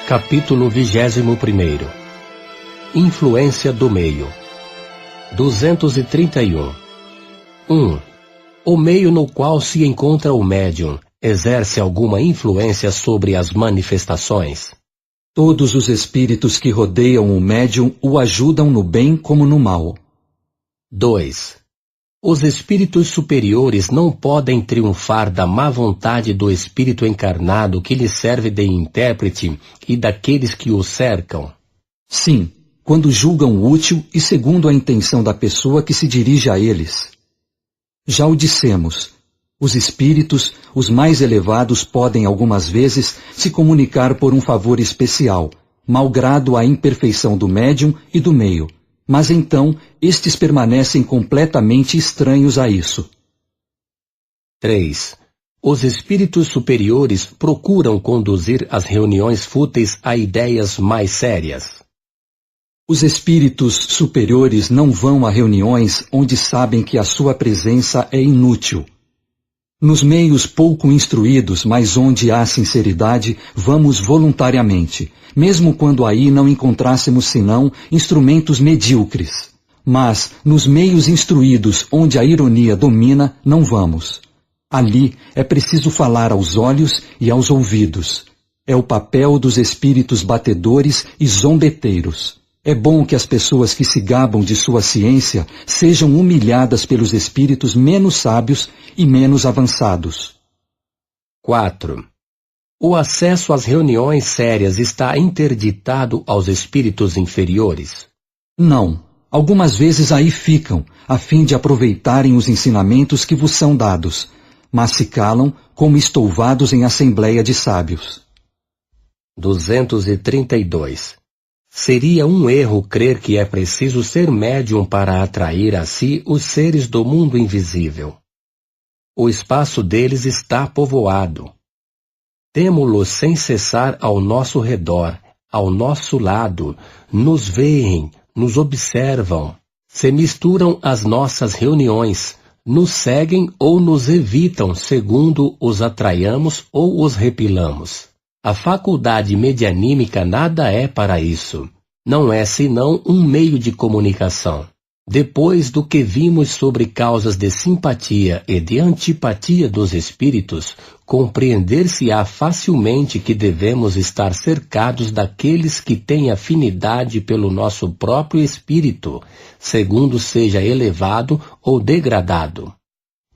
Capítulo 21. Influência do meio. 231. 1. O meio no qual se encontra o médium exerce alguma influência sobre as manifestações? Todos os espíritos que rodeiam o médium o ajudam no bem como no mal. 2. Os espíritos superiores não podem triunfar da má vontade do espírito encarnado que lhe serve de intérprete e daqueles que o cercam? Sim, quando julgam útil e segundo a intenção da pessoa que se dirige a eles. Já o dissemos, os espíritos, os mais elevados, podem algumas vezes se comunicar por um favor especial, malgrado a imperfeição do médium e do meio. Mas então, estes permanecem completamente estranhos a isso. 3. Os espíritos superiores procuram conduzir as reuniões fúteis a ideias mais sérias. Os espíritos superiores não vão a reuniões onde sabem que a sua presença é inútil. Nos meios pouco instruídos, mas onde há sinceridade, vamos voluntariamente, mesmo quando aí não encontrássemos senão instrumentos medíocres. Mas, nos meios instruídos onde a ironia domina, não vamos. Ali é preciso falar aos olhos e aos ouvidos. É o papel dos espíritos batedores e zombeteiros. É bom que as pessoas que se gabam de sua ciência sejam humilhadas pelos espíritos menos sábios e menos avançados. 4. O acesso às reuniões sérias está interditado aos espíritos inferiores? Não. Algumas vezes aí ficam, a fim de aproveitarem os ensinamentos que vos são dados, mas se calam como estouvados em assembleia de sábios. 232. Seria um erro crer que é preciso ser médium para atrair a si os seres do mundo invisível. O espaço deles está povoado. Temo-los sem cessar ao nosso redor, ao nosso lado, nos veem, nos observam, se misturam às nossas reuniões, nos seguem ou nos evitam segundo os atraiamos ou os repilamos. A faculdade medianímica nada é para isso. Não é senão um meio de comunicação. Depois do que vimos sobre causas de simpatia e de antipatia dos espíritos, compreender-se-á facilmente que devemos estar cercados daqueles que têm afinidade pelo nosso próprio espírito, segundo seja elevado ou degradado.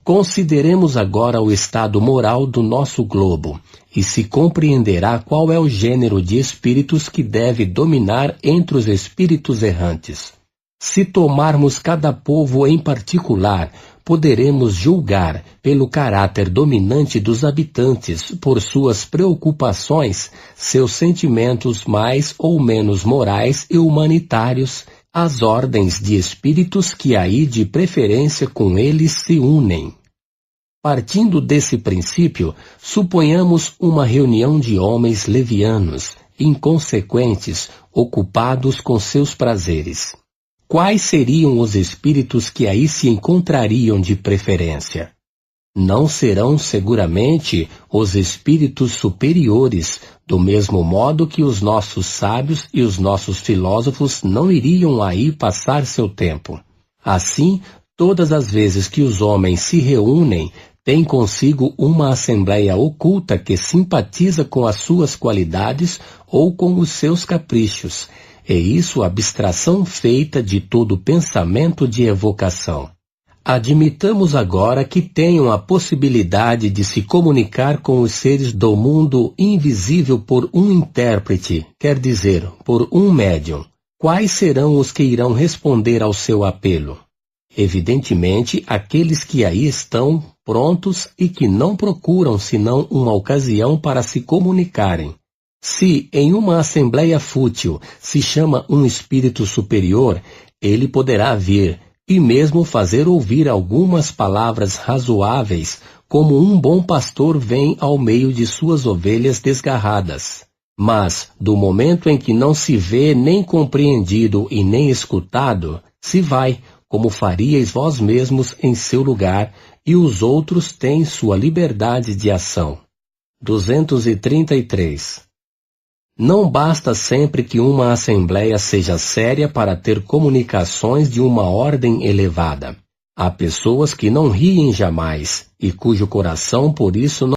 Consideremos agora o estado moral do nosso globo, e se compreenderá qual é o gênero de espíritos que deve dominar entre os espíritos errantes. Se tomarmos cada povo em particular, poderemos julgar pelo caráter dominante dos habitantes, por suas preocupações, seus sentimentos mais ou menos morais e humanitários, as ordens de espíritos que aí de preferência com eles se unem. Partindo desse princípio, suponhamos uma reunião de homens levianos, inconsequentes, ocupados com seus prazeres. Quais seriam os espíritos que aí se encontrariam de preferência? Não serão seguramente os espíritos superiores, do mesmo modo que os nossos sábios e os nossos filósofos não iriam aí passar seu tempo. Assim, todas as vezes que os homens se reúnem, tem consigo uma assembleia oculta que simpatiza com as suas qualidades ou com os seus caprichos, e isso abstração feita de todo pensamento de evocação. Admitamos agora que tenham a possibilidade de se comunicar com os seres do mundo invisível por um intérprete, quer dizer, por um médium. Quais serão os que irão responder ao seu apelo? Evidentemente, aqueles que aí estão prontos e que não procuram senão uma ocasião para se comunicarem. Se, em uma assembleia fútil, se chama um espírito superior, ele poderá vir e mesmo fazer ouvir algumas palavras razoáveis, como um bom pastor vem ao meio de suas ovelhas desgarradas. Mas, do momento em que não se vê nem compreendido e nem escutado, se vai, como faríeis vós mesmos em seu lugar, e os outros têm sua liberdade de ação. 233. Não basta sempre que uma assembleia seja séria para ter comunicações de uma ordem elevada. Há pessoas que não riem jamais, e cujo coração por isso não